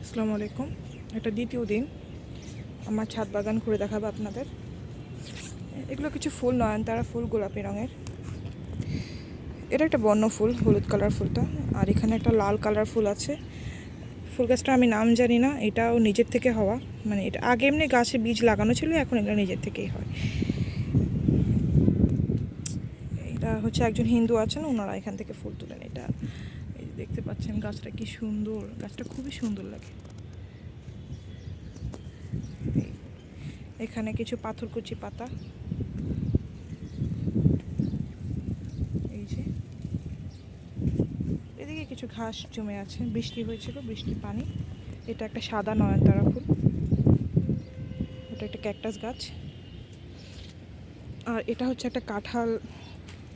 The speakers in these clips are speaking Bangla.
আসসালামু আলাইকুম। এটা দ্বিতীয় দিন আমার ছাদ বাগান ঘুরে দেখাবো আপনাদের। এগুলো কিছু ফুল, নয়নতারা ফুল, গোলাপি রঙের। এটা একটা বন্য ফুল, হলুদ কালার ফুলটা। আর এখানে একটা লাল কালার ফুল আছে। ফুল গাছটা আমি নাম জানি না, এটাও নিজের থেকে হওয়া, মানে এটা আগে এমনি গাছে বীজ লাগানো ছিল, এখন এটা নিজের থেকেই হয়। এটা হচ্ছে একজন হিন্দু আছেন, ওনারা এখান থেকে ফুল তুলেন। এটা এই দেখতে পাচ্ছেন, গাছটা কি সুন্দর, গাছটা খুবই সুন্দর লাগে। এখানে কিছু পাথরকুচি পাতা, এই যে এদিকে কিছু ঘাস জমে আছে, বৃষ্টি হয়েছিল, বৃষ্টির পানি। এটা একটা সাদা নয়নতারা ফুল, এটা একটা ক্যাকটাস গাছ। আর এটা হচ্ছে একটা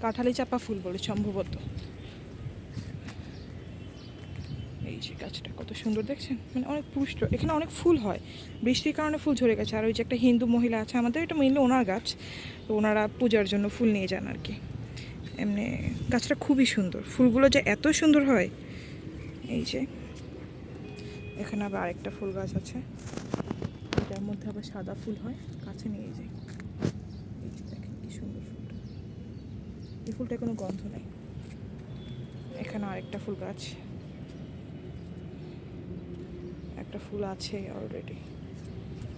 কাঁঠালি চাপা ফুল বলে সম্ভবত। এই যে গাছটা কত সুন্দর দেখছেন, মানে অনেক পুষ্ট, এখানে অনেক ফুল হয়, বৃষ্টির কারণে ফুল ঝরে গেছে। আর ওই যে একটা হিন্দু মহিলা আছে আমাদের, এটা মেনলি ওনার গাছ, তো ওনারা পূজার জন্য ফুল নিয়ে যান আর কি। এমনি গাছটা খুবই সুন্দর, ফুলগুলো যে এত সুন্দর হয়। এই যে এখানে আবার আরেকটা ফুল গাছ আছে, যার মধ্যে আবার সাদা ফুল হয়, কাছে নিয়ে যাই। এই যে দেখেন কি সুন্দর ফুলটা, এই ফুলটায় কোনো গন্ধ নেই। এখানে আরেকটা ফুল গাছ, একটা ফুল আছে অলরেডি,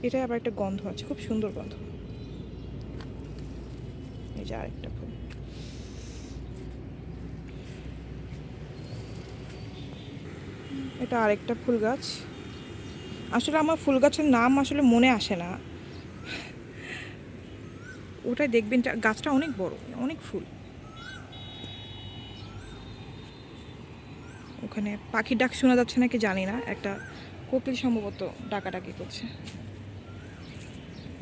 এটা আবার একটা গন্ধ আছে, খুব সুন্দর গন্ধ। এই যে আরেকটা ফুল, এটা আরেকটা ফুল গাছ। আসলে আমার ফুল গাছের নাম আসলে মনে আসে না, ওটাই দেখবেন, গাছটা অনেক বড়, অনেক ফুল। ওখানে পাখির ডাক শোনা যাচ্ছে নাকি জানি না, একটা কোকিল সম্ভবত ডাকাডাকি করছে।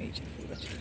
এই যে ফুল গাছটা।